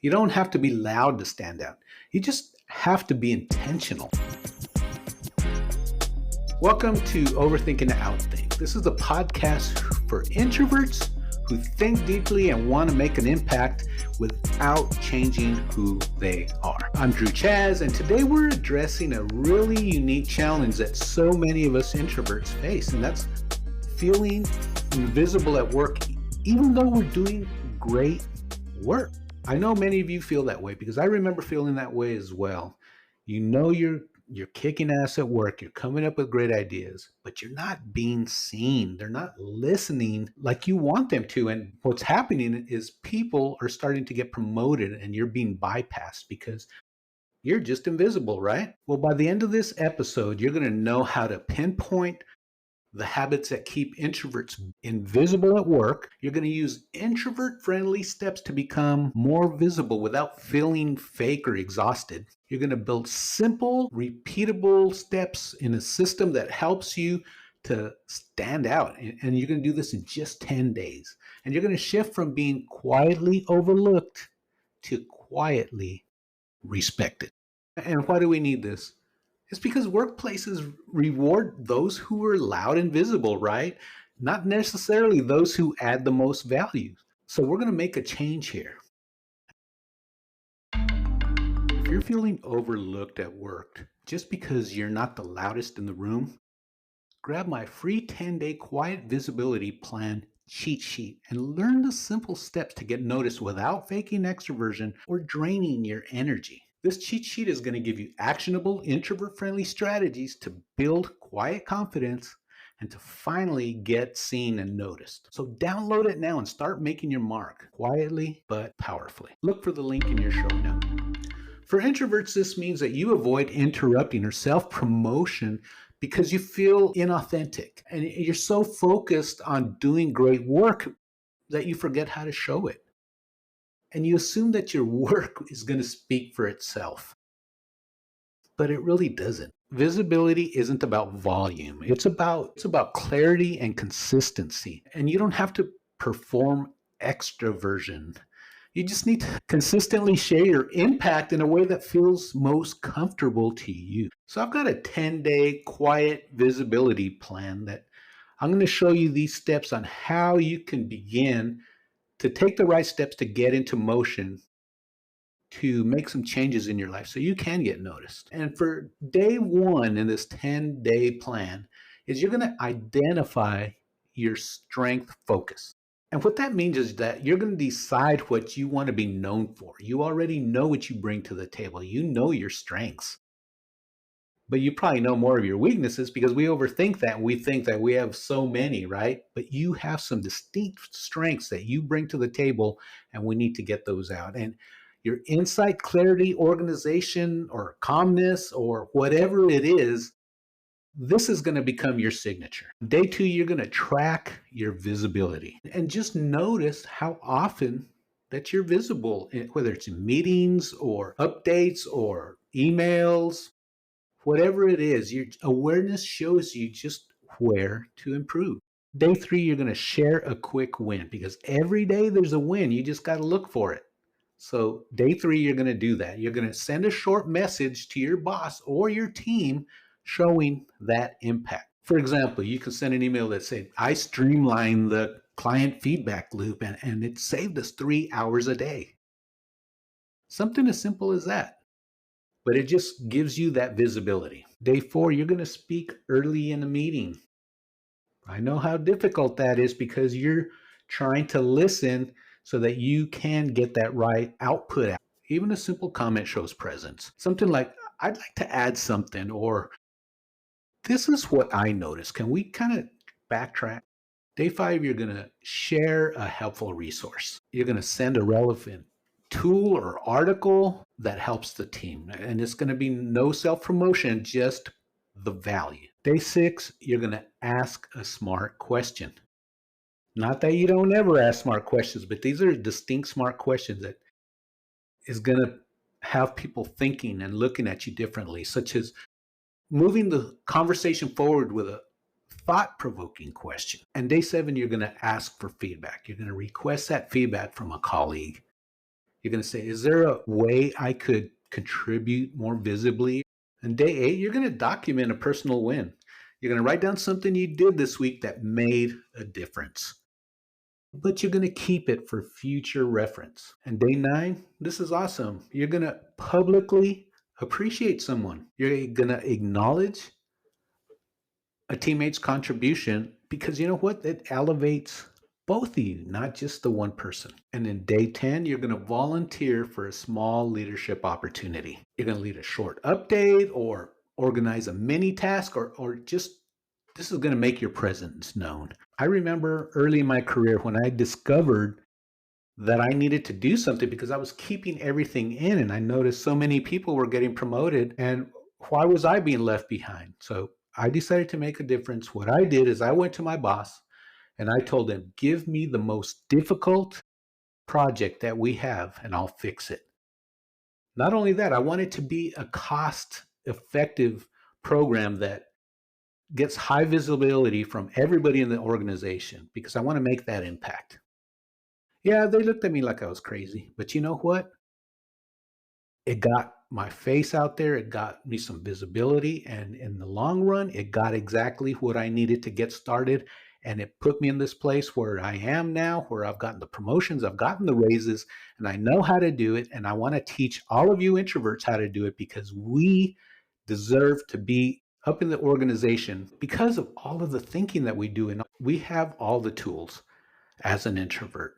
You don't have to be loud to stand out. You just have to be intentional. Welcome to Overthinking to Outthink. This is a podcast for introverts who think deeply and want to make an impact without changing who they are. I'm Chaz, and today we're addressing a really unique challenge that so many of us introverts face, and that's feeling invisible at work, even though we're doing great work. I know many of you feel that way because I remember feeling that way as well. You know you're kicking ass at work, you're coming up with great ideas, but you're not being seen. They're not listening like you want them to. And what's happening is people are starting to get promoted and you're being bypassed because you're just invisible, right? Well, by the end of this episode, you're going to know how to pinpoint the habits that keep introverts invisible at work. You're going to use introvert-friendly steps to become more visible without feeling fake or exhausted. You're going to build simple, repeatable steps in a system that helps you to stand out. And you're going to do this in just 10 days. And you're going to shift from being quietly overlooked to quietly respected. And why do we need this? It's because workplaces reward those who are loud and visible, right? Not necessarily those who add the most value. So we're going to make a change here. If you're feeling overlooked at work just because you're not the loudest in the room, grab my free 10-day quiet visibility plan cheat sheet and learn the simple steps to get noticed without faking extroversion or draining your energy. This cheat sheet is going to give you actionable, introvert-friendly strategies to build quiet confidence and to finally get seen and noticed. So download it now and start making your mark quietly but powerfully. Look for the link in your show notes. For introverts, this means that you avoid interrupting or self-promotion because you feel inauthentic and you're so focused on doing great work that you forget how to show it. And you assume that your work is going to speak for itself. But it really doesn't. Visibility isn't about volume. It's about clarity and consistency. And you don't have to perform extroversion. You just need to consistently share your impact in a way that feels most comfortable to you. So I've got a 10-day quiet visibility plan that I'm going to show you these steps on how you can begin to take the right steps to get into motion to make some changes in your life so you can get noticed. And for day one in this 10-day plan is you're going to identify your strength focus. And what that means is that you're going to decide what you want to be known for. You already know what you bring to the table. You know your strengths. But you probably know more of your weaknesses because we overthink that and we think that we have so many, right? But you have some distinct strengths that you bring to the table and we need to get those out. And your insight, clarity, organization, or calmness, or whatever it is, this is going to become your signature. Day two, you're going to track your visibility and just notice how often that you're visible, whether it's in meetings or updates or emails. Whatever it is, your awareness shows you just where to improve. Day three, you're going to share a quick win because every day there's a win. You just got to look for it. So day three, you're going to do that. You're going to send a short message to your boss or your team showing that impact. For example, you can send an email that says, I streamlined the client feedback loop and it saved us 3 hours a day. Something as simple as that. But it just gives you that visibility. Day four, you're going to speak early in a meeting. I know how difficult that is because you're trying to listen so that you can get that right output out. Even a simple comment shows presence. Something like, I'd like to add something, or this is what I noticed. Can we kind of backtrack? Day five, you're going to share a helpful resource. You're going to send a relevant tool or article that helps the team. And it's going to be no self-promotion, just the value. Day six, you're going to ask a smart question. Not that you don't ever ask smart questions, but these are distinct smart questions that is going to have people thinking and looking at you differently, such as moving the conversation forward with a thought-provoking question. And day seven, you're going to ask for feedback. You're going to request that feedback from a colleague. You're going to say, is there a way I could contribute more visibly? And day 8, you're going to document a personal win. You're going to write down something you did this week that made a difference. But you're going to keep it for future reference. And day 9, this is awesome. You're going to publicly appreciate someone. You're going to acknowledge a teammate's contribution because you know what? It elevates both of you, not just the one person. And in day 10, you're going to volunteer for a small leadership opportunity. You're going to lead a short update or organize a mini task or just this is going to make your presence known. I remember early in my career when I discovered that I needed to do something because I was keeping everything in and I noticed so many people were getting promoted and why was I being left behind? So I decided to make a difference. What I did is I went to my boss and I told him, give me the most difficult project that we have and I'll fix it. Not only that, I want it to be a cost effective program that gets high visibility from everybody in the organization because I want to make that impact. Yeah, they looked at me like I was crazy, but you know what? It got my face out there, it got me some visibility, and in the long run, it got exactly what I needed to get started. And it put me in this place where I am now, where I've gotten the promotions, I've gotten the raises, and I know how to do it. And I want to teach all of you introverts how to do it because we deserve to be up in the organization because of all of the thinking that we do. And we have all the tools as an introvert.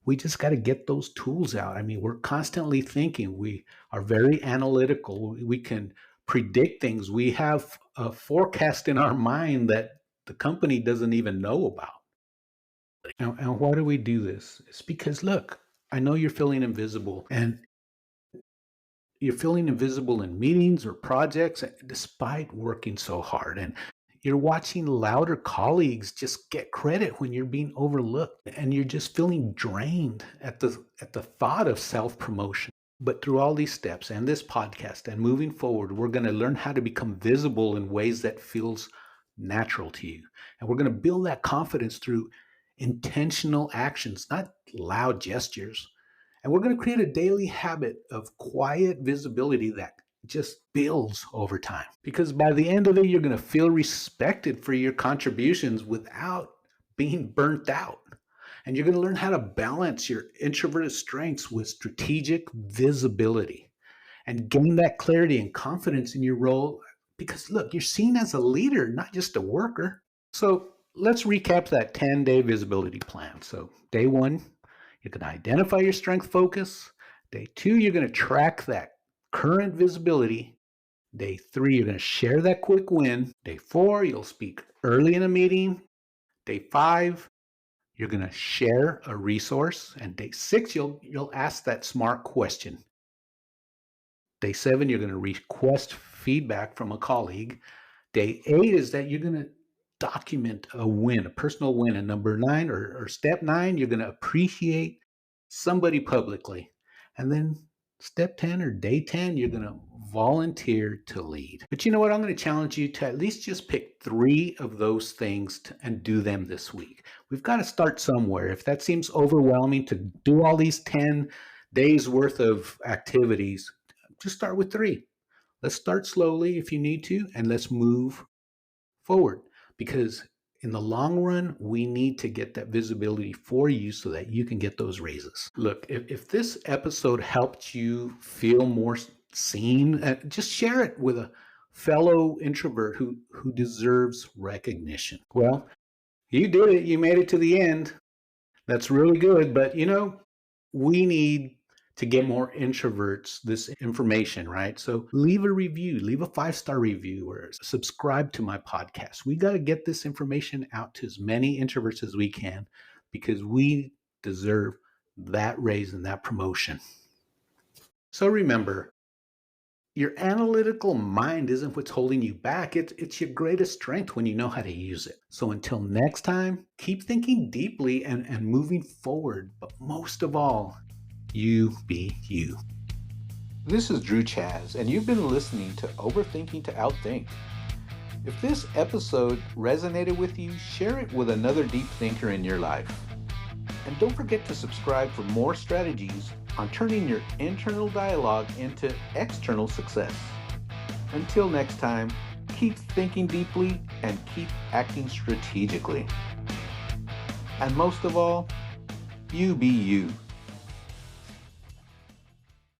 We just got to get those tools out. I mean, we're constantly thinking. We are very analytical. We can predict things. We have a forecast in our mind that the company doesn't even know about. And why do we do this? It's because, look, I know you're feeling invisible and you're feeling invisible in meetings or projects despite working so hard. And you're watching louder colleagues just get credit when you're being overlooked and you're just feeling drained at the thought of self-promotion. But through all these steps and this podcast and moving forward, we're going to learn how to become visible in ways that feels natural to you. And we're going to build that confidence through intentional actions, not loud gestures. And we're going to create a daily habit of quiet visibility that just builds over time. Because by the end of it, you're going to feel respected for your contributions without being burnt out. And you're going to learn how to balance your introverted strengths with strategic visibility and gain that clarity and confidence in your role. Because look, you're seen as a leader, not just a worker. So let's recap that 10-day visibility plan. So day 1, you're going to identify your strength focus. Day 2, you're going to track that current visibility. Day 3, you're going to share that quick win. Day 4, you'll speak early in a meeting. Day 5, you're going to share a resource. And day 6, you'll ask that smart question. Day 7, you're going to request feedback from a colleague. Day 8 is that you're going to document a win, a personal win. And number 9 or step 9, you're going to appreciate somebody publicly. And then step 10 or day 10, you're going to volunteer to lead. But you know what? I'm going to challenge you to at least just pick 3 of those things and do them this week. We've got to start somewhere. If that seems overwhelming to do all these 10 days worth of activities, just start with 3. Let's start slowly if you need to, and let's move forward because in the long run, we need to get that visibility for you so that you can get those raises. Look, if this episode helped you feel more seen, just share it with a fellow introvert who deserves recognition. Well, you did it. You made it to the end. That's really good. But, we need to get more introverts this information, right? So leave a review, leave a 5-star review or subscribe to my podcast. We got to get this information out to as many introverts as we can because we deserve that raise and that promotion. So remember, your analytical mind isn't what's holding you back. It's your greatest strength when you know how to use it. So until next time, keep thinking deeply and moving forward. But most of all, you be you. This is Drew Chaz, and you've been listening to Overthinking to Outthink. If this episode resonated with you, share it with another deep thinker in your life. And don't forget to subscribe for more strategies on turning your internal dialogue into external success. Until next time, keep thinking deeply and keep acting strategically. And most of all, you be you.